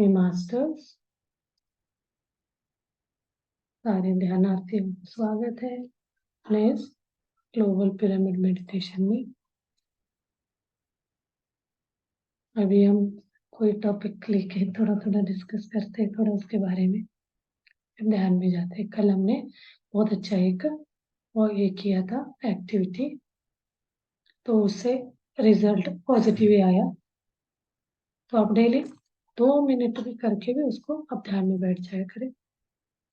हे masters, सारे ध्यानार्थियों का स्वागत है अपने इस ग्लोबल पिरामिड मेडिटेशन में। अभी हम कोई टॉपिक लेके थोड़ा थोड़ा डिस्कस करते हैं, थोड़ा उसके बारे में ध्यान में जाते हैं। कल हमने बहुत अच्छा एक और ये किया था एक्टिविटी, तो उससे रिजल्ट पॉजिटिव ही आया। तो आप डेली 2 मिनट भी करके भी उसको आप ध्यान में बैठ जाया करें,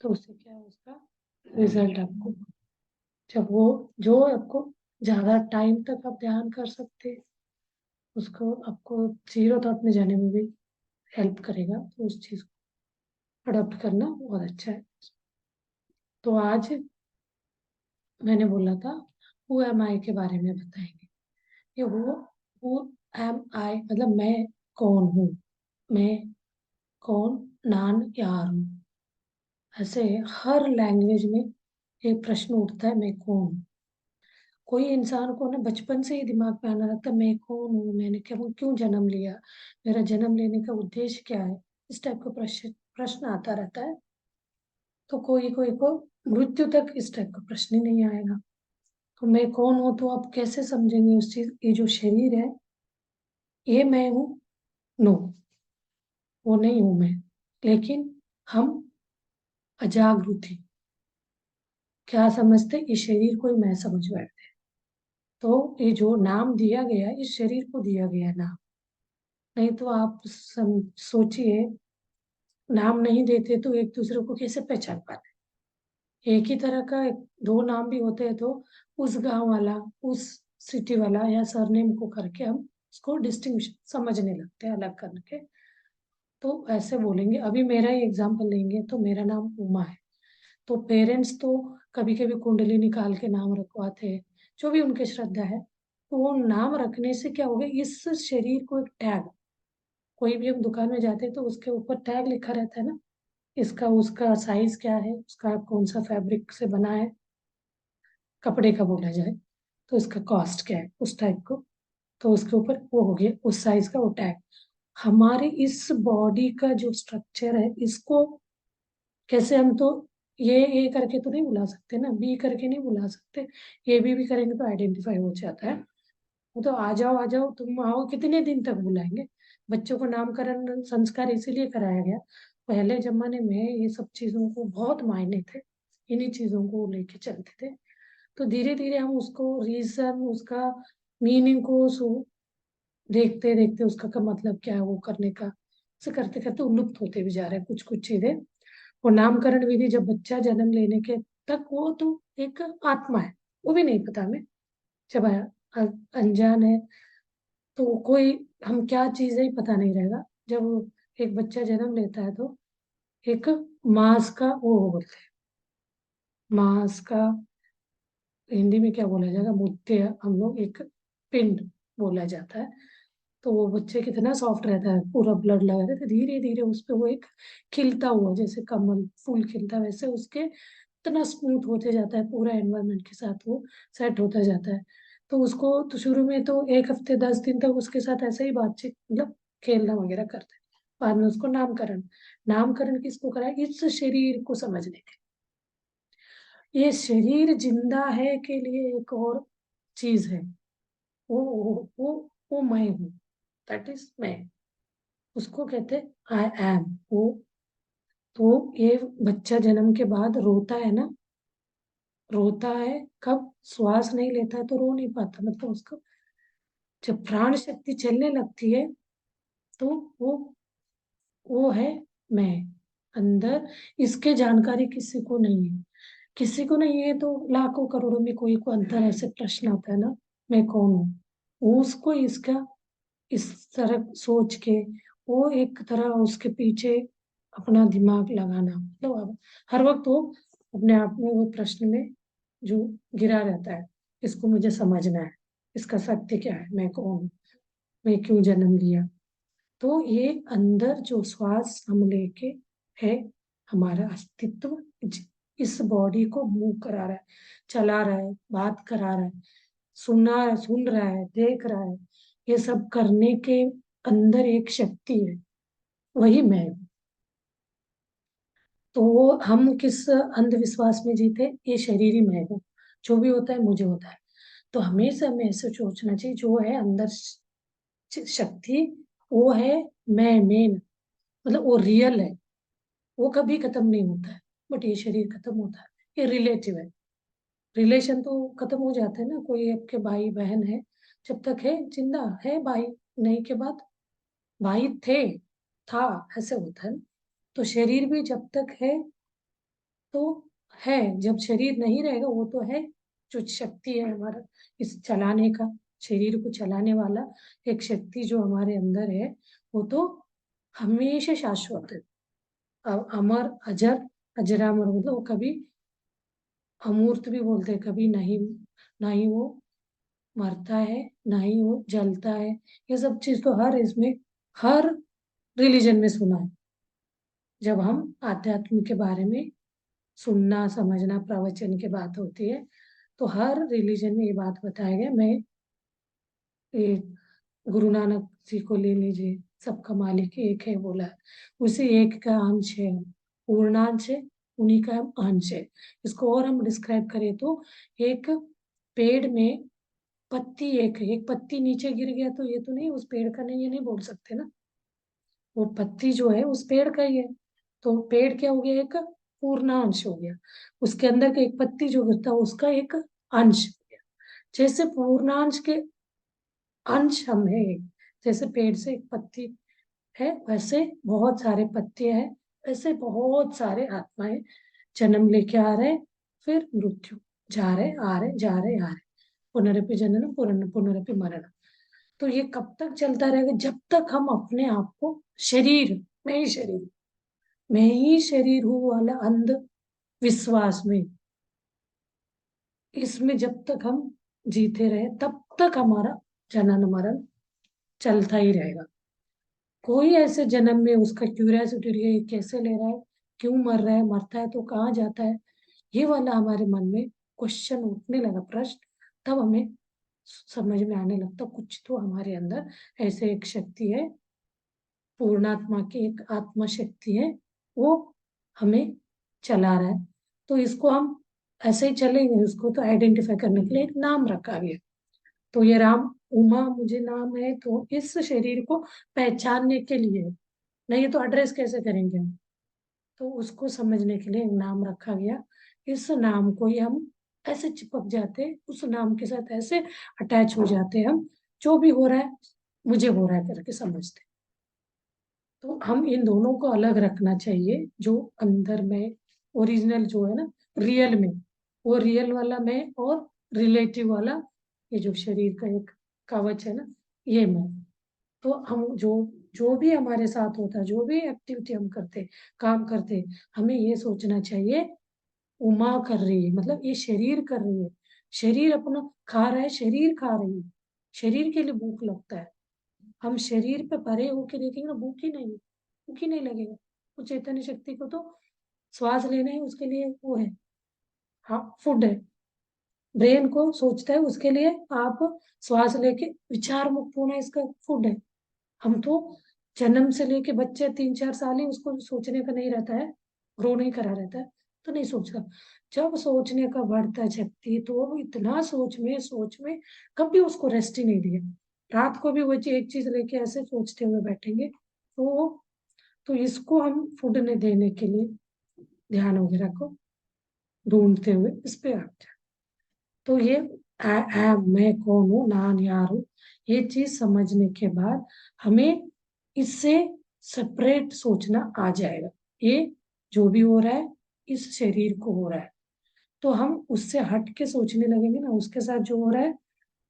तो उससे क्या है, उसका रिजल्ट आपको जब वो जो आपको ज्यादा टाइम तक आप ध्यान कर सकते हैं, उसको आपको जीरो थॉट में जाने में भी हेल्प करेगा। तो उस चीज को अडॉप्ट करना बहुत अच्छा है। तो आज मैंने बोला था हु एम आई के बारे में बताएंगे। ये हु एम आई मतलब मैं कौन हूँ, मैं कौन नान यार हूँ। ऐसे हर लैंग्वेज में ये प्रश्न उठता है, मैं कौन हूँ। कोई इंसान को ना बचपन से ही दिमाग में आना लगता है, मैं कौन हूँ, मैंने क्या क्यों जन्म लिया, मेरा जन्म लेने का उद्देश्य क्या है। इस टाइप का प्रश्न प्रश्न आता रहता है। तो कोई कोई को मृत्यु तक इस टाइप का प्रश्न ही नहीं आएगा। तो मैं कौन हूँ तो आप कैसे समझेंगे उस चीज, ये जो शरीर है ये मैं हूँ? नो, वो नहीं हूँ मैं। लेकिन हम अजागरूक ही क्या समझते, इस शरीर को ही मैं समझ बैठते। तो ये जो नाम दिया गया, इस शरीर को दिया गया नाम। नहीं तो आप सोचिए, नाम नहीं देते तो एक दूसरे को कैसे पहचान पाते। एक ही तरह का दो नाम भी होते हैं तो उस गांव वाला, उस सिटी वाला या सरनेम को करके हम उसको डिस्टिंग्विश समझने लगते हैं, अलग करके। तो ऐसे बोलेंगे, अभी मेरा ही एग्जांपल लेंगे तो मेरा नाम उमा है। तो पेरेंट्स तो कभी कभी कुंडली निकाल के नाम रखवाते हैं, जो भी उनके श्रद्धा है। तो वो नाम रखने से क्या हो गया, इस शरीर को एक टैग, कोई भी हम दुकान में जाते हैं तो उसके ऊपर टैग लिखा रहता है ना, इसका उसका साइज क्या है, उसका कौन सा फैब्रिक से बना है, कपड़े का बोला जाए तो इसका कॉस्ट क्या है, उस टाइप को। तो उसके ऊपर वो हो गया उस साइज का वो टैग। हमारे इस बॉडी का जो स्ट्रक्चर है, इसको कैसे हम तो ये करके तो नहीं बुला सकते ना, बी करके नहीं बुला सकते। ये भी करेंगे तो आइडेंटिफाई हो जाता है। वो तो आ जाओ तुम आओ, कितने दिन तक बुलाएंगे। बच्चों को नामकरण संस्कार इसीलिए कराया गया। पहले जमाने में ये सब चीजों को बहुत मायने थे, इन्हीं चीजों को लेके चलते थे। तो धीरे धीरे हम उसको रीजन, उसका मीनिंग को देखते देखते उसका का मतलब क्या है वो करने का, से करते करते लुप्त होते भी जा रहे हैं कुछ कुछ चीजें। वो नामकरण विधि जब बच्चा जन्म लेने के तक, वो तो एक आत्मा है, वो भी नहीं पता हमें। जब अनजान है तो कोई हम क्या चीज है ही पता नहीं रहेगा। जब एक बच्चा जन्म लेता है तो एक मांस का वो बोलते हैं, मांस का हिंदी में क्या बोला जाएगा, मुद्दे हम लोग एक पिंड बोला जाता है। तो वो बच्चे कितना सॉफ्ट रहता है, पूरा ब्लड लगा रहता है, धीरे धीरे उस पे वो एक खिलता हुआ, जैसे कमल फूल खिलता है वैसे उसके इतना स्मूथ होते जाता है, पूरा एनवायरनमेंट के साथ वो सेट होता जाता है। तो उसको तो शुरू में तो 1 हफ्ते 10 दिन तक उसके साथ ऐसे ही बातचीत मतलब खेलना वगैरह करते हैं। बाद में उसको नामकरण, नामकरण किसको कराए, इस शरीर को समझने के। ये शरीर जिंदा है के लिए एक और चीज है, वो मैं हूँ, दैट इज मैं। उसको कहते हैं आई एम वो। तो ये बच्चा जन्म के बाद रोता है ना, रोता है कब, श्वास नहीं लेता है तो रो नहीं पाता, मतलब उसको जब प्राण शक्ति चलने लगती है तो वो है मैं अंदर। इसके जानकारी किसी को नहीं है, किसी को नहीं है। तो लाखों करोड़ों में कोई को अंतर ऐसे प्रश्न आता है ना, मैं कौन हूँ। उसको इसका इस तरह सोच के वो एक तरह उसके पीछे अपना दिमाग लगाना, मतलब अब हर वक्त वो अपने आप में वो प्रश्न में जो गिरा रहता है, इसको मुझे समझना है, इसका सत्य क्या है, मैं कौन हूँ, मैं क्यों जन्म लिया। तो ये अंदर जो श्वास हम लेके है, हमारा अस्तित्व इस बॉडी को मूव करा रहा है, चला रहा है, बात करा रहा है, सुन रहा है, देख रहा है। ये सब करने के अंदर एक शक्ति है, वही मैं हूँ। तो वो हम किस अंधविश्वास में जीते, ये शरीर ही मैं हूँ, जो भी होता है मुझे होता है। तो हमेशा हमें ऐसे सोचना चाहिए, जो है अंदर शक्ति, वो है मैं मेन, मतलब वो रियल है, वो कभी खत्म नहीं होता है। बट ये शरीर खत्म होता है, ये रिलेटिव है। रिलेशन तो खत्म हो जाते हैं ना, कोई आपके भाई बहन है, जब तक है जिंदा है भाई, नहीं के बाद भाई थे, था, ऐसे होता है ना। तो शरीर भी जब तक है तो है, जब शरीर नहीं रहेगा वो तो है, जो शक्ति है हमारा इस चलाने का, शरीर को चलाने वाला एक शक्ति जो हमारे अंदर है, वो तो हमेशा शाश्वत है। अमर अजर, अजरामर, मतलब वो कभी, अमूर्त भी बोलते हैं कभी, नहीं, ना ही वो मरता है, ना ही वो जलता है। ये सब चीज तो हर इसमें, हर रिलीजन में सुना है। जब हम आध्यात्म के बारे में सुनना समझना, प्रवचन की बात होती है, तो हर रिलीजन में ये बात बताया गया। मैं ये गुरु नानक जी को ले लीजिए, सबका मालिक एक है बोला है, उसी एक का अंश है, पूर्णांश है, उन्हीं का हम अंश है। इसको और हम डिस्क्राइब करें तो, एक पेड़ में पत्ती एक है, एक पत्ती नीचे गिर गया तो ये तो नहीं उस पेड़ का नहीं, ये नहीं बोल सकते ना, वो पत्ती जो है उस पेड़ का ही है। तो पेड़ क्या हो गया, एक पूर्णांश हो गया, उसके अंदर का एक पत्ती जो गिरता है उसका एक अंश हो गया। जैसे पूर्णांश के अंश हम है, जैसे पेड़ से एक पत्ती है, वैसे बहुत सारे पत्ते हैं, वैसे बहुत सारे आत्माएं जन्म लेके आ रहे, फिर मृत्यु, जा रहे आ रहे जा रहे आ रहे, पुनरपि जनन पुनरपि मरण। तो ये कब तक चलता रहेगा, जब तक हम अपने आप को शरीर, मैं ही शरीर, मैं ही शरीर हूँ वाला अंध विश्वास में, इसमें जब तक हम जीते रहे तब तक हमारा जनन मरण चलता ही रहेगा। कोई ऐसे जन्म में उसका क्यूरियोसिटी रही है, ये कैसे ले रहा है, क्यों मर रहा है, मरता है तो कहाँ जाता है, ये वाला हमारे मन में क्वेश्चन उठने लगा, प्रश्न, तब हमें समझ में आने लगता कुछ तो हमारे अंदर ऐसे एक शक्ति है, पूर्णात्मा की एक आत्मा शक्ति है, वो हमें चला रहा है। तो इसको हम ऐसे ही चलेंगे, उसको तो आइडेंटिफाई करने के लिए एक नाम रखा गया। तो ये राम उमा मुझे नाम है, तो इस शरीर को पहचानने के लिए, नहीं तो एड्रेस कैसे करेंगे हम, तो उसको समझने के लिए एक नाम रखा गया। इस नाम को ही हम ऐसे चिपक जाते, उस नाम के साथ ऐसे अटैच हो जाते हम, जो भी हो रहा है मुझे हो रहा है करके समझते। तो हम इन दोनों को अलग रखना चाहिए, जो अंदर में ओरिजिनल जो है ना, रियल में, वो रियल वाला मैं, और रिलेटिव वाला ये जो शरीर का एक कवच है ना, ये मैं। तो हम जो जो भी हमारे साथ होता है, जो भी एक्टिविटी हम करते, काम करते, हमें ये सोचना चाहिए, उमा कर रही है, मतलब ये शरीर कर रही है, शरीर अपना खा रहा है, शरीर खा रही है, शरीर के लिए भूख लगता है। हम शरीर पे परे होके देखेंगे ना, भूख ही नहीं लगेगा। वो चैतन्य शक्ति को तो श्वास लेना है, उसके लिए वो है, हाँ फूड है। ब्रेन को सोचता है, उसके लिए आप श्वास लेके विचार मुक्त होना, इसका फूड है। हम तो जन्म से लेके बच्चे 3-4 साल ही उसको सोचने का नहीं रहता है, ग्रो नहीं करा रहता है, तो नहीं सोचता। जब सोचने का बढ़ता है शक्ति, तो वो इतना सोच में कभी उसको रेस्ट ही नहीं दिया। रात को भी वो एक चीज लेके ऐसे सोचते हुए बैठेंगे, तो इसको हम फूड ने देने के लिए ध्यान वगैरह को ढूंढते हुए इस पे आते हैं। तो ये मैं कौन हूँ, नान यार हूँ, ये चीज समझने के बाद हमें इससे सेपरेट सोचना आ जाएगा। ये जो भी हो रहा है इस शरीर को हो रहा है, तो हम उससे हट के सोचने लगेंगे ना, उसके साथ जो हो रहा है,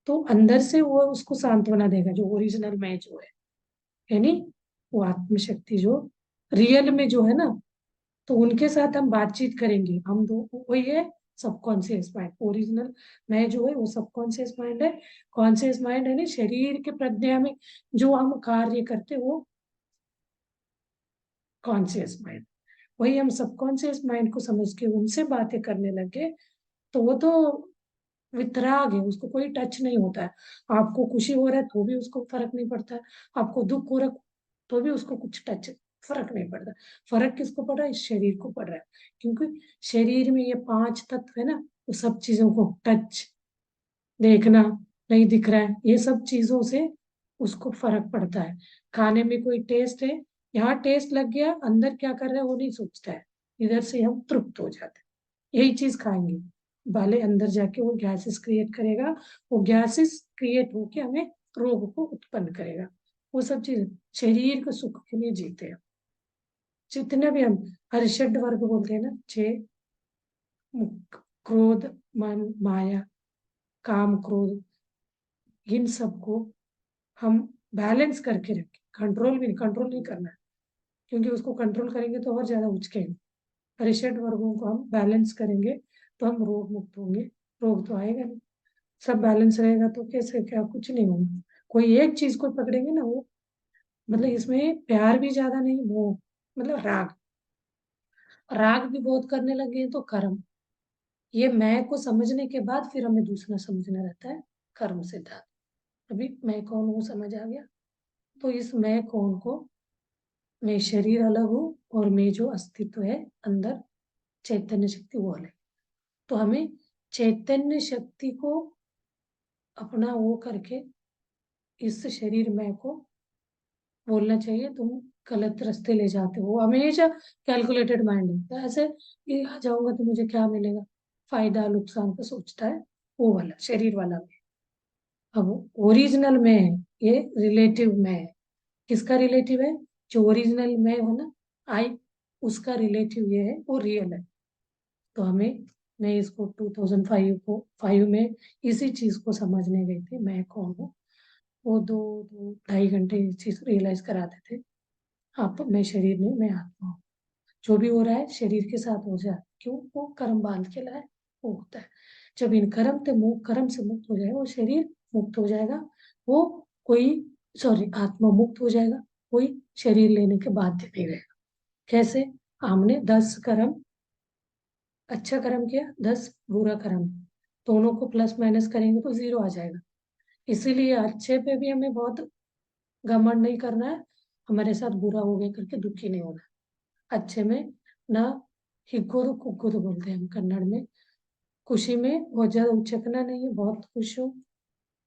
तो अंदर से वो उसको सांत्वना देगा, जो ओरिजिनल मैं जो है, यानी वो आत्मशक्ति जो रियल में जो है ना, तो उनके साथ हम बातचीत करेंगे। हम दो वही है, सबकॉन्शियस माइंड, ओरिजिनल मैं जो है वो सबकॉन्शियस माइंड है। कॉन्शियस माइंड है ना, शरीर के प्रज्ञा में जो हम कार्य करते वो कॉन्शियस माइंड। वही हम सबकॉन्शियस माइंड को समझ के उनसे बातें करने लगे, तो वो तो वितराग है, उसको कोई टच नहीं होता है। आपको खुशी हो रहा है तो भी उसको फर्क नहीं पड़ता है, आपको दुख हो रहा है तो भी उसको कुछ टच फर्क नहीं पड़ता। फर्क किसको पड़ रहा है? इस शरीर को पड़ रहा है, क्योंकि शरीर में ये 5 तत्व है ना, वो सब चीजों को टच, देखना, नहीं दिख रहा है, ये सब चीजों से उसको फर्क पड़ता है। खाने में कोई टेस्ट है, यहाँ टेस्ट लग गया, अंदर क्या कर रहा है वो नहीं सोचता है, इधर से हम तृप्त हो जाते हैं। यही चीज खाएंगे, भले अंदर जाके वो गैसेस क्रिएट करेगा, वो गैसेस क्रिएट होके हमें रोग को उत्पन्न करेगा। वो सब चीज शरीर के सुख के लिए जीते हैं। जितने भी हम हर्षड वर्ग बोलते हैं ना, 6, क्रोध, मन, माया, काम, क्रोध, इन सबको हम बैलेंस करके रखें। कंट्रोल नहीं करना है, क्योंकि उसको कंट्रोल करेंगे तो और ज्यादा उचकेंगे। हर्षड वर्गों को हम बैलेंस करेंगे तो हम रोग मुक्त होंगे। रोग तो आएगा नहीं, सब बैलेंस रहेगा तो कैसे क्या, कुछ नहीं होगा। कोई एक चीज को पकड़ेंगे ना, वो मतलब इसमें प्यार भी ज्यादा नहीं, वो मतलब राग, राग भी बहुत करने लगे हैं तो कर्म। ये मैं को समझने के बाद फिर हमें दूसरा समझना रहता है, कर्म सिद्धांत। अभी मैं कौन हूँ समझ आ गया। तो इस मैं कौन को, मैं शरीर अलग हूँ और मैं जो अस्तित्व है अंदर, चैतन्य शक्ति, वो अलग। तो हमें चैतन्य शक्ति को अपना वो करके इस शरीर मैं को बोलना चाहिए, तुम गलत रास्ते ले जाते हो। हमेशा कैलकुलेटेड माइंड है, ऐसे ये आ जाऊंगा तो मुझे क्या मिलेगा, फायदा नुकसान का सोचता है, वो वाला शरीर वाला में। अब ओरिजिनल में है, ये रिलेटिव में है। किसका रिलेटिव है? जो ओरिजिनल में हो ना, आई, उसका रिलेटिव ये है, वो रियल है। तो हमें, मैं इसको 2005 में इसी चीज को समझने गई थी, मैं कौन हूँ। वो 2-2 ढाई घंटे इस चीज रियलाइज कराते थे। आप, मैं शरीर नहीं, मैं आत्मा हूँ। जो भी हो रहा है शरीर के साथ हो जाए, क्यों? वो कर्म बांध के लाए, वो होता है। जब इन कर्म से मुक्त हो जाएगा, वो शरीर मुक्त हो जाएगा, वो कोई, सॉरी, आत्मा मुक्त हो जाएगा, कोई शरीर लेने के बाध्य नहीं रहेगा। कैसे? हमने 10 कर्म अच्छा कर्म किया, 10 बुरा कर्म, दोनों को प्लस माइनस करेंगे तो 0 आ जाएगा। इसीलिए अच्छे पे भी हमें बहुत घमंड नहीं करना है, हमारे साथ बुरा हो गया करके दुखी नहीं होना है। अच्छे में ना हिग्गोदु कुग्गोदु बोलते हैं हम कन्नड़ में। खुशी में बहुत ज्यादा उचकना नहीं है, बहुत खुश हो।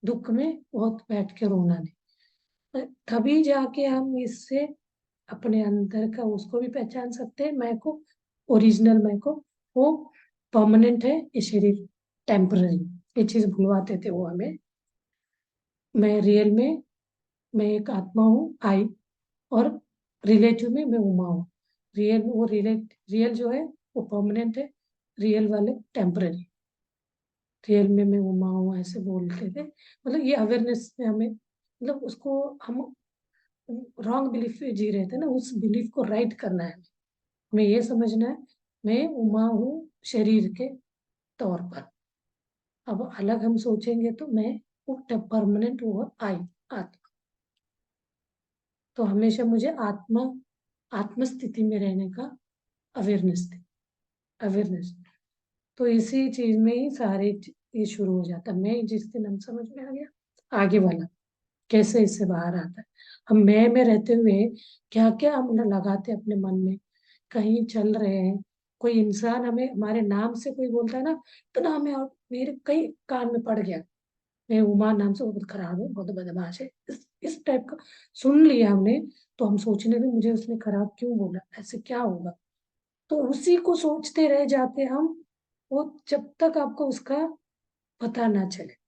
दुख में बहुत बैठ के रोना नहीं। तभी जाके हम इससे अपने अंदर का उसको भी पहचान सकते हैं, मैं को, ओरिजिनल मैं को। वो परमानेंट है, ये शरीर टेम्पररी। ये चीज भूलवाते थे वो हमें। मैं रियल में, मैं एक आत्मा हूँ, आई, और रिलेटिव में मैं उमा हूँ। रियल जो है वो परमानेंट है, रियल वाले टेम्पररी। रियल में मैं उमा हूँ ऐसे बोलते थे। मतलब ये अवेयरनेस में हमें, मतलब उसको हम रॉन्ग बिलीफ पे जी रहे थे ना, उस बिलीफ को राइट करना है। हमें ये समझना है, मैं उमा हूँ शरीर के तौर पर। अब अलग हम सोचेंगे तो मैं वो परमानेंट वो आई, आत्मा। तो हमेशा मुझे आत्म स्थिति में रहने का अवेयरनेस थी, अवेयरनेस। तो इसी चीज में ही सारे ये शुरू हो जाता। मैं जिस दिन हम समझ में आ गया, आगे वाला कैसे इससे बाहर आता है। हम मैं रहते हुए क्या क्या हम लगाते अपने मन में, कहीं चल रहे हैं, कोई इंसान हमें हमारे नाम से कोई बोलता है ना, तो ना हमें, और मेरे कई कान में पड़ गया, मैं उमा नाम से, वो बहुत खराब है, बहुत बदमाश है, इस टाइप का सुन लिया हमने। तो हम सोचने लगे मुझे उसने खराब क्यों बोला, ऐसे क्या होगा। तो उसी को सोचते रह जाते हम, वो जब तक आपको उसका पता ना चले।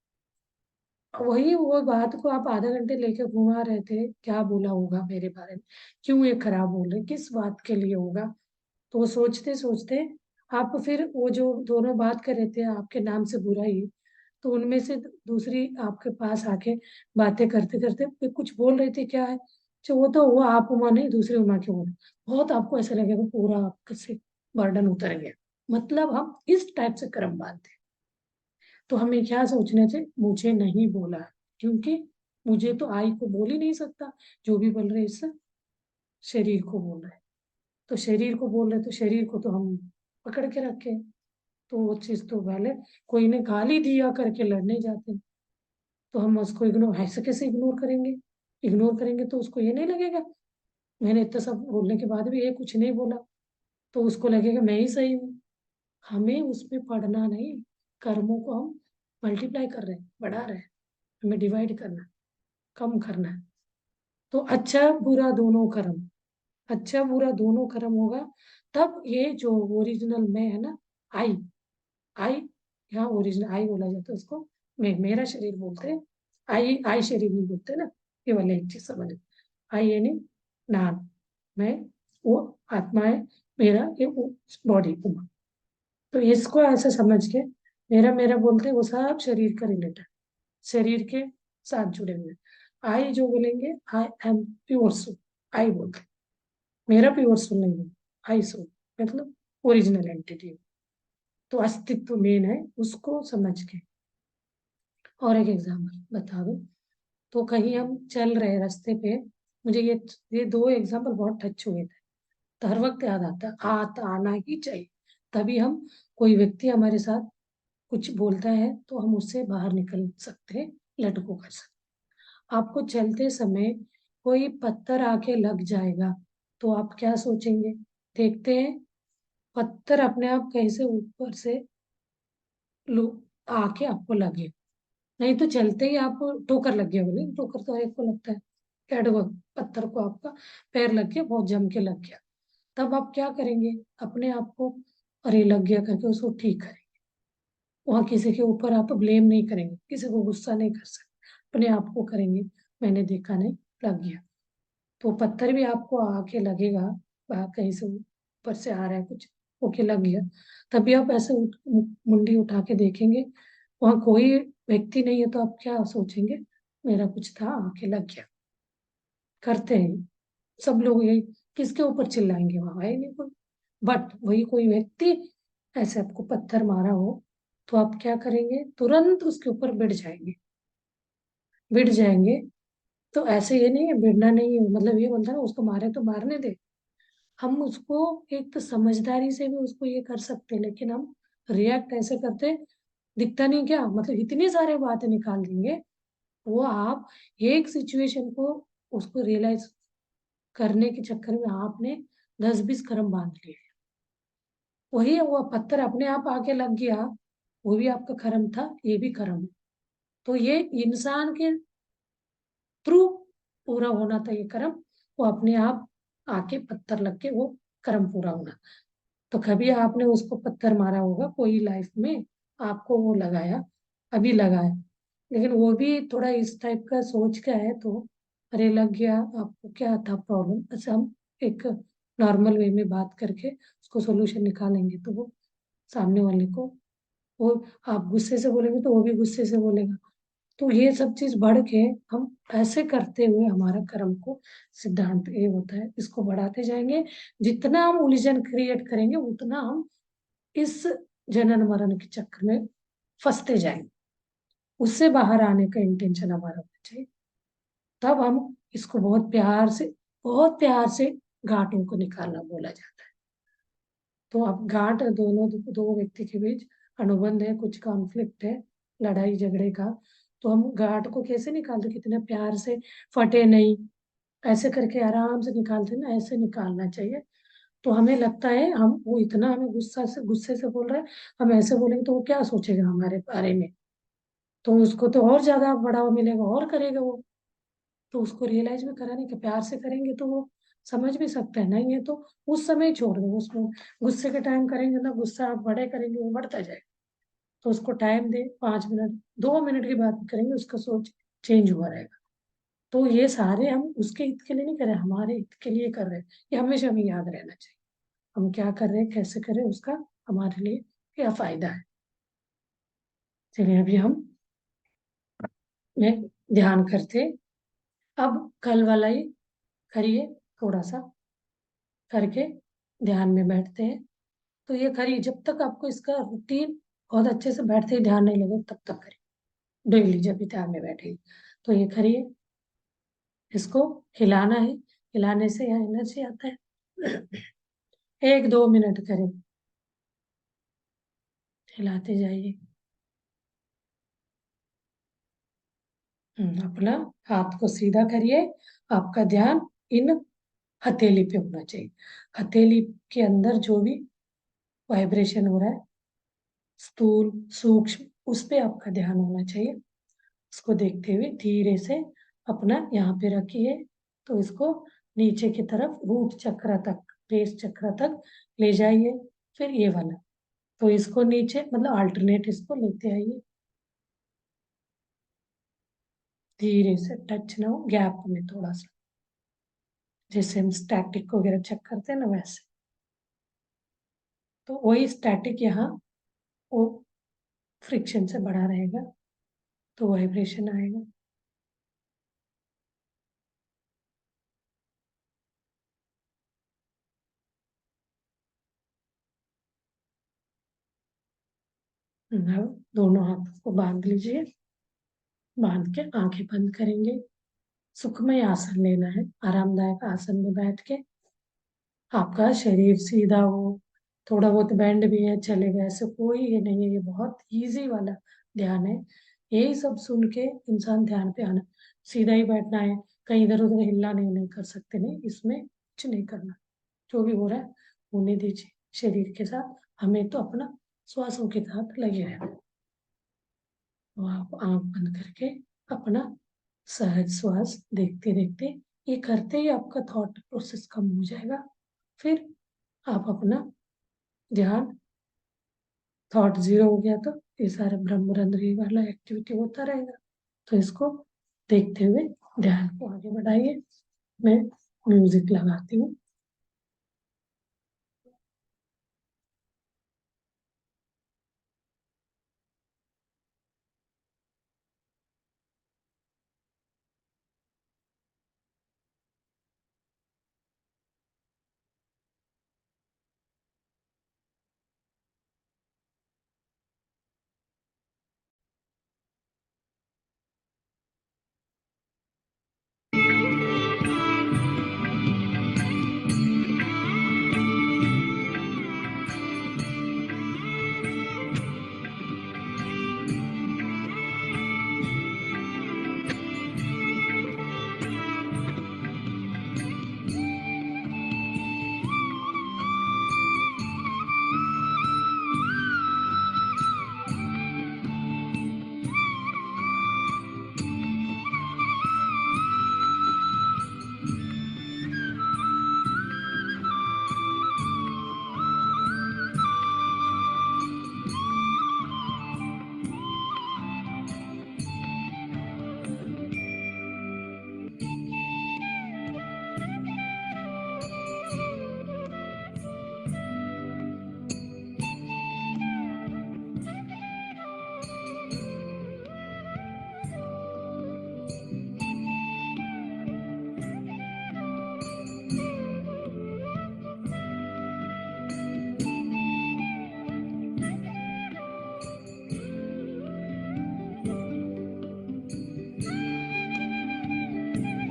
वही वो बात को आप आधा घंटे लेके घुमा रहे थे, क्या बोला होगा मेरे बारे में, क्यों ये खराब बोल रहे, किस बात के लिए होगा। तो वो सोचते सोचते आप फिर वो जो दोनों बात कर रहे थे आपके नाम से बुरा ही, तो उनमें से दूसरी आपके पास आके बातें करते करते फिर कुछ बोल रहे थे, क्या है जो वो, तो वो आप उमा नहीं, दूसरी उमा के बोल, बहुत आपको ऐसा लगेगा पूरा आपके से बर्डन उतर गया। मतलब हम इस टाइप से कर्म बांधते हैं। तो हमें क्या सोचना चाहिए, मुझे नहीं बोला, क्योंकि मुझे तो आई को बोल ही नहीं सकता, जो भी बोल रहे इस शरीर को बोल रहे। तो शरीर को बोल रहे तो शरीर को तो हम पकड़ के रखे। तो वो चीज तो पहले, कोई ने गाली दिया करके लड़ने जाते हैं, तो हम उसको इग्नोर, ऐसे कैसे इग्नोर करेंगे? इग्नोर करेंगे तो उसको ये नहीं लगेगा मैंने इतना सब बोलने के बाद भी ये कुछ नहीं बोला, तो उसको लगेगा मैं ही सही हूँ। हमें उसमें पढ़ना नहीं, कर्मों को हम मल्टीप्लाई कर रहे हैं, बढ़ा रहे हैं, हमें डिवाइड करना, कम करना है। तो अच्छा बुरा दोनों कर्म, अच्छा बुरा दोनों कर्म होगा, तब ये जो ओरिजिनल मैं है ना, आई, आई, यहाँ ओरिजिनल आई बोला जाता है उसको, मैं, मेरा शरीर बोलते हैं, आई शरीर नहीं बोलते ना, ये वाले एक चीज समझ, आई यानी नान, मैं, वो आत्मा है, मेरा ये बॉडी, तो इसको ऐसे समझ के, मेरा मेरा बोलते हैं वो सब शरीर का रिलेटेड, शरीर के साथ जुड़े हुए। आई जो बोलेंगे, आई एम प्योर सोल, आई बोलते हैं, मेरा प्योर सोल नहीं है, आई सोल, मतलब ओरिजिनल एंटिटी। तो अस्तित्व मेन है, उसको समझ के। और एक एग्जाम्पल बता दो, तो कहीं हम चल रहे रास्ते पे, मुझे ये दो एग्जाम्पल बहुत टच हुए थे, तो हर वक्त याद आता है, आना ही चाहिए, तभी हम, कोई व्यक्ति हमारे साथ कुछ बोलता है तो हम उससे बाहर निकल सकते हैं, लेट गो कर सकते हैं। आपको चलते समय कोई पत्थर आके लग जाएगा, तो आप क्या सोचेंगे? देखते हैं पत्थर अपने आप कैसे ऊपर से लो आके आपको लगे, नहीं तो चलते ही आप ठोकर लग गया, बोले ठोकर तो हर एक को लगता है, कैड पत्थर को आपका पैर लग गया, बहुत जम के लग गया, तब आप क्या करेंगे? अपने आप को अरे लग गया करके उसको ठीक करेंगे, वहां किसी के ऊपर आप ब्लेम नहीं करेंगे, किसी को गुस्सा नहीं कर सकते, अपने आप को करेंगे, मैंने देखा नहीं, लग गया। तो पत्थर भी आपको आके लगेगा, कहीं से ऊपर से आ रहा है कुछ, ओके लग गया, तभी आप ऐसे मुंडी उठा के देखेंगे, वहां कोई व्यक्ति नहीं है, तो आप क्या सोचेंगे? मेरा कुछ था, आके लग गया। करते हैं सब लोग यही, किसके ऊपर चिल्लाएंगे? वहां है नहीं कोई, बट वही कोई व्यक्ति ऐसे आपको पत्थर मारा हो, तो आप क्या करेंगे? तुरंत उसके ऊपर भिड़ जाएंगे, भिड़ जाएंगे। तो ऐसे ये नहीं है, भिड़ना नहीं है मतलब ये बोलता है ना, उसको मारे तो मारने दे, हम उसको एक तो समझदारी से भी उसको ये कर सकते हैं, लेकिन हम रिएक्ट ऐसे करते हैं, दिखता नहीं क्या, मतलब इतनी सारी बातें निकाल देंगे, वो आप एक सिचुएशन को, उसको रियलाइज करने के चक्कर में आपने 10-20 कर्म बांध लिए। वही वो पत्थर अपने आप आके लग गया, वो भी आपका कर्म था, ये भी कर्म है। तो ये इंसान के थ्रू पूरा होना था ये कर्म, वो अपने आप आके पत्थर लग के वो कर्म पूरा होना। तो कभी आपने उसको पत्थर मारा होगा कोई लाइफ में, आपको वो लगाया, अभी लगाया, लेकिन वो भी थोड़ा इस टाइप का सोच का है, तो अरे लग गया, आपको क्या था प्रॉब्लम, अच्छा हम एक नॉर्मल वे में बात करके उसको सोल्यूशन निकालेंगे, तो वो सामने वाले को, वो आप गुस्से से बोलेंगे तो वो भी गुस्से से बोलेगा। तो ये सब चीज बढ़ के, हम ऐसे करते हुए हमारा कर्म को, सिद्धांत ये होता है, इसको बढ़ाते जाएंगे, जितना हम उलझन क्रिएट करेंगे उतना हम इस जनन मरण के चक्र में फंसते जाएंगे। उससे बाहर आने का इंटेंशन हमारा होना चाहिए, तब हम इसको बहुत प्यार से, बहुत प्यार से घाटों को निकालना बोला जाता है। तो अब घाट दोनों, दो व्यक्ति के बीच अनुबंध है, कुछ कॉन्फ्लिक्ट है, लड़ाई झगड़े का, तो हम घाट को कैसे निकालते? कितने प्यार से, फटे नहीं, ऐसे करके आराम से निकालते ना, ऐसे निकालना चाहिए। तो हमें लगता है हम, वो इतना हमें गुस्से से बोल रहा है, हम ऐसे बोलेंगे तो वो क्या सोचेगा हमारे बारे में, तो उसको तो और ज्यादा बढ़ावा मिलेगा और करेगा वो। तो उसको रियलाइज में कराने के, प्यार से करेंगे तो वो समझ भी सकते हैं, नहीं है तो उस समय ही छोड़ दो उसको, गुस्से के टाइम करेंगे ना, गुस्सा आप बड़े करेंगे वो बढ़ता जाएगा, तो उसको टाइम दे, 5 मिनट 2 मिनट की बात करेंगे, उसका सोच चेंज हुआ रहेगा। तो ये सारे हम उसके हित के लिए नहीं कर रहे, हमारे हित के लिए कर रहे हैं, ये हमेशा हमें याद रहना चाहिए, हम क्या कर रहे हैं, कैसे करें, उसका हमारे लिए क्या फायदा है। चलिए अभी हम में ध्यान करते, अब कल वाला ही करिए, थोड़ा सा करके ध्यान में बैठते हैं। तो ये करिए, जब तक आपको इसका रूटीन बहुत अच्छे से बैठते ही ध्यान नहीं लगे, तब तक करिए, डेली जब भी ध्यान में बैठे, तो ये करिए, इसको हिलाना है, हिलाने से यहाँ एनर्जी आता है। 1-2 मिनट करें, हिलाते जाइए। अपना हाथ को सीधा करिए, आपका ध्यान इन हथेली पे होना चाहिए। हथेली के अंदर जो भी वाइब्रेशन हो रहा है, स्थूल सूक्ष्म, उस पे आपका ध्यान होना चाहिए। उसको देखते हुए धीरे से अपना यहाँ पे रखिए, तो इसको नीचे की तरफ रूट चक्र तक, बेस चक्र तक ले जाइए। फिर ये वाला, तो इसको नीचे मतलब अल्टरनेट इसको लेते आइए, धीरे से, टच ना हो, गैप में थोड़ा सा, जैसे हम स्टैटिक वगैरह चेक करते हैं ना वैसे। तो वही स्टैटिक यहाँ वो फ्रिक्शन से बड़ा रहेगा, तो वाइब्रेशन आएगा। अब दोनों हाथों को बांध लीजिए, बांध के आंखें बंद करेंगे। सुखमय आसन लेना है, आरामदायक आसन में बैठ के आपका शरीर सीधा हो, थोड़ा बहुत बैंड भी है चलेगा, ऐसे कोई ये नहीं है, ये बहुत इजी वाला ध्यान है। यही सब सुन के इंसान ध्यान पे आना, सीधा ही बैठना है, कहीं इधर उधर हिलना नहीं कर सकते, नहीं, इसमें कुछ नहीं करना, जो भी हो रहा है होने दीजिए शरीर के साथ, हमें तो अपना श्वासों के साथ लगे रहना। तो आप आंख बंद करके अपना सहज श्वास देखते देखते, ये करते ही आपका थॉट प्रोसेस कम हो जाएगा। फिर आप अपना ध्यान, थॉट जीरो हो गया तो ये सारा ब्रह्मरंध्री वाला एक्टिविटी होता रहेगा। तो इसको देखते हुए ध्यान को आगे बढ़ाइए। मैं म्यूजिक लगाती हूँ।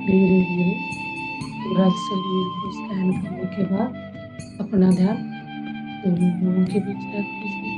धीरे धीरे पूरा शरीर को स्कैन करने के बाद अपना ध्यान दोनों भुवों के बीच रख दीजिए।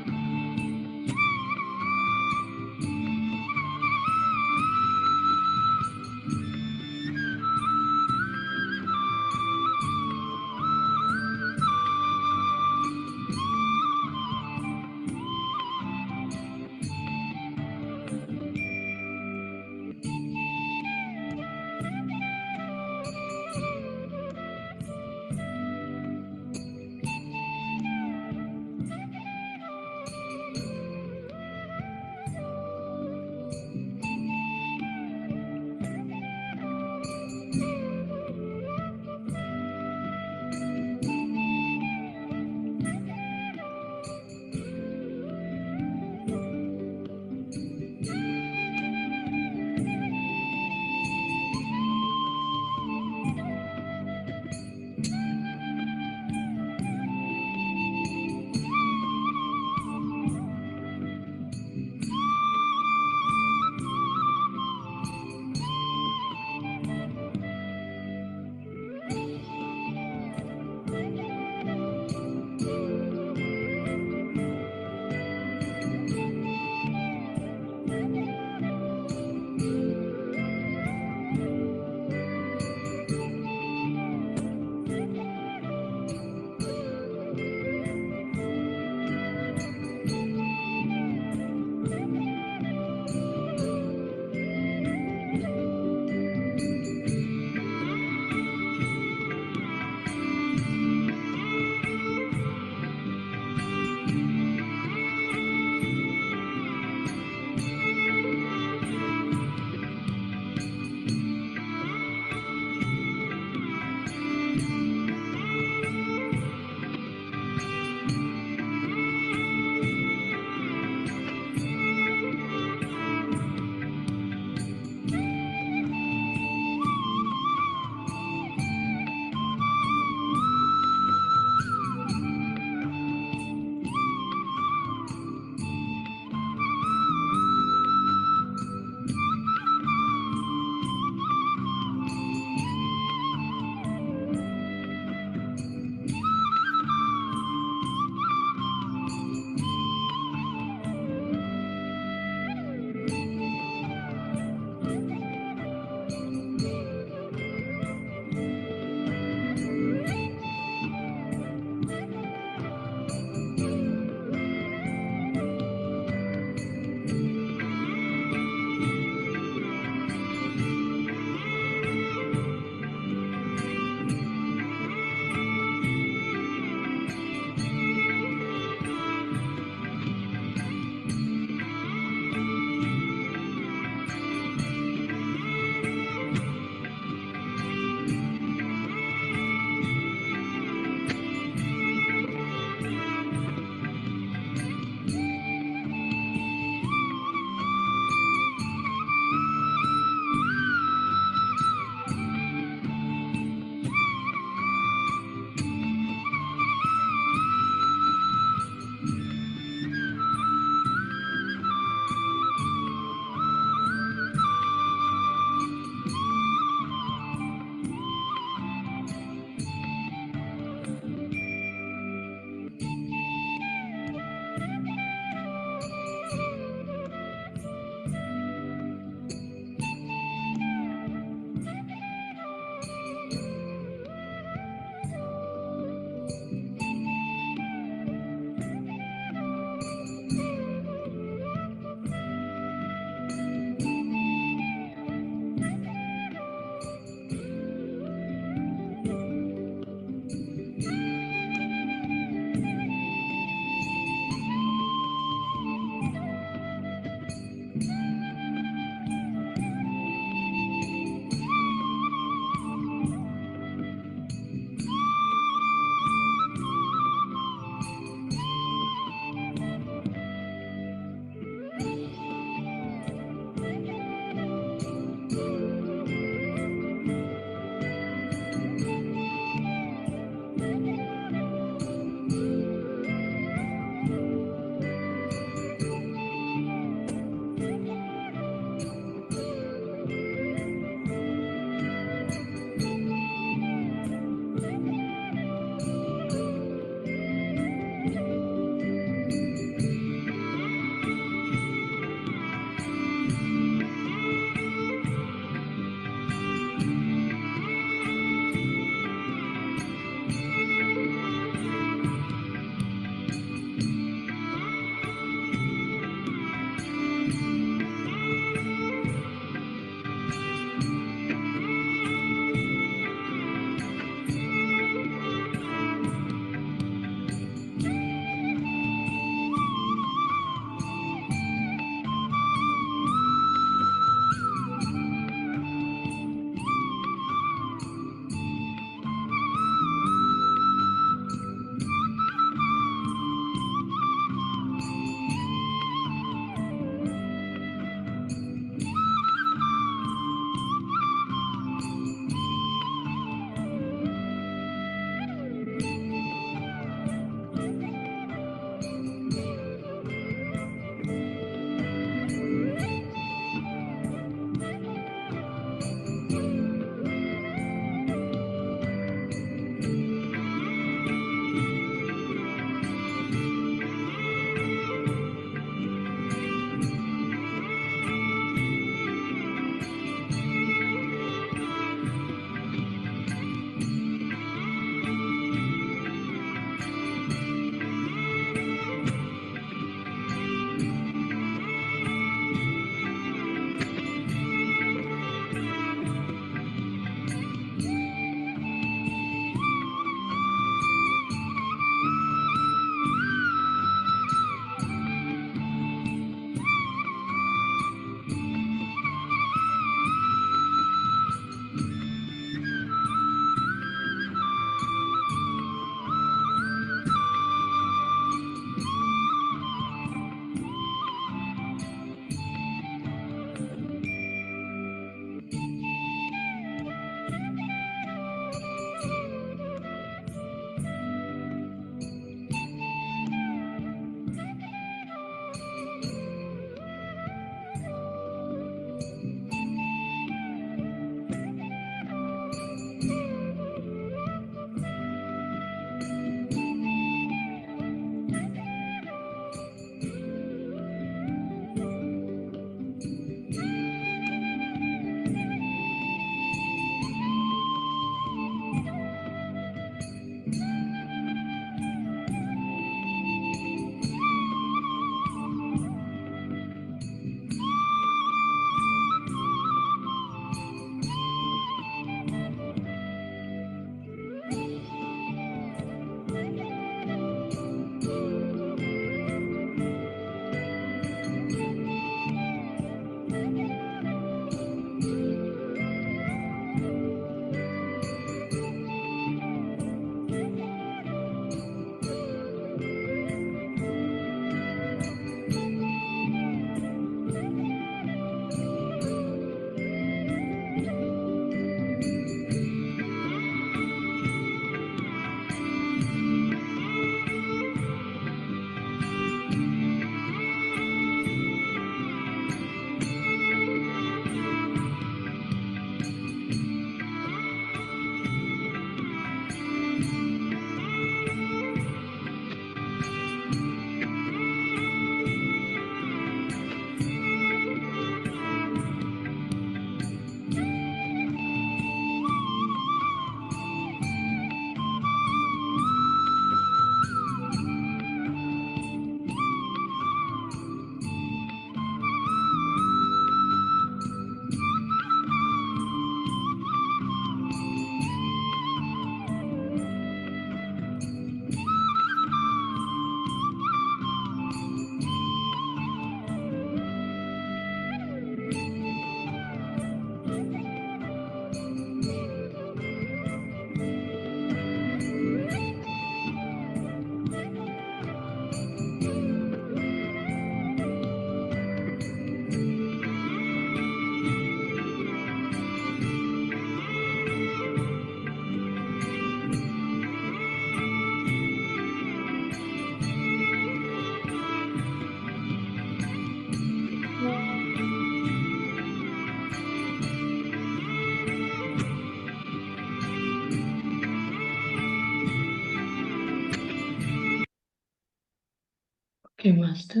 के मास्टर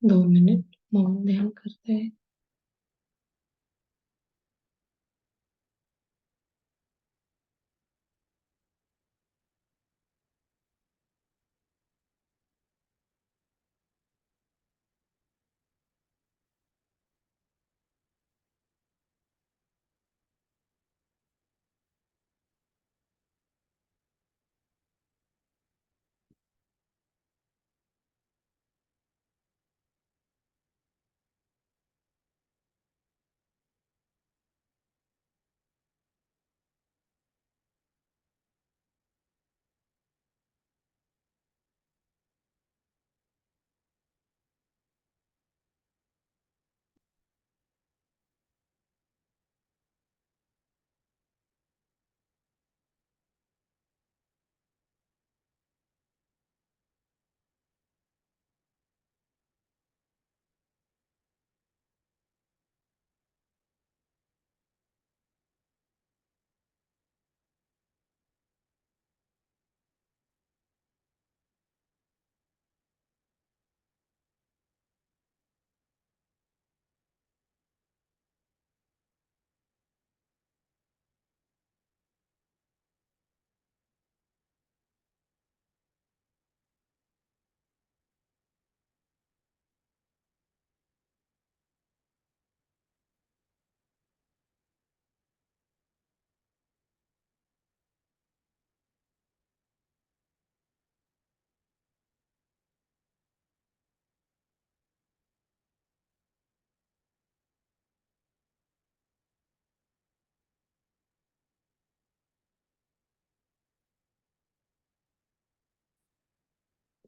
2 मिनट मौन ध्यान करते हैं।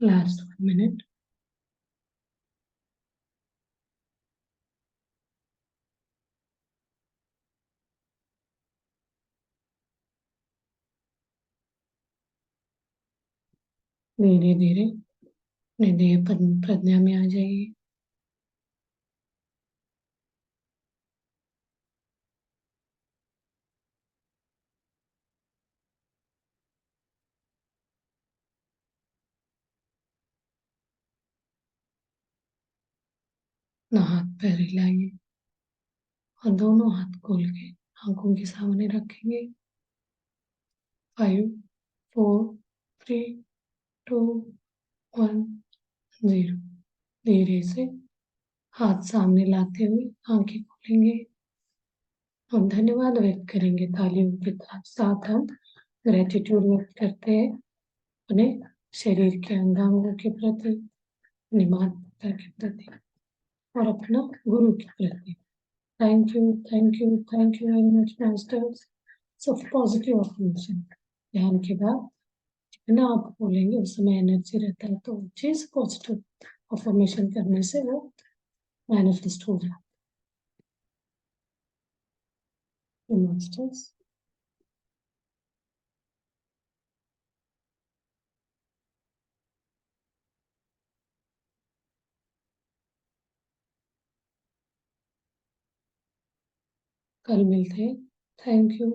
Last 1 minute. धीरे धीरे अपने देह प्रज्ञा में आ जाइए। ना हाथ पैर हिलाइए और दोनों हाथ खोल के आंखों के सामने रखेंगे। 5 4 3 2 1 0। धीरे से हाथ सामने लाते हुए आंखें खोलेंगे और धन्यवाद व्यक्त करेंगे। तालियों के साथ हम ग्रेटिट्यूड व्यक्त करते हैं अपने शरीर के अंगांगों के प्रति, अपनी माता पिता के प्रति और अपना गुरु के प्रति। Thank you, thank you, thank you very much masters. So positive affirmation ध्यान के बाद जितना आप बोलेंगे उस समय एनर्जी रहता है, तो चीज पॉजिटिव अफर्मेशन करने से वो मैनिफेस्ट हो जाता है मास्टर्स। कल मिलते हैं। Thank you.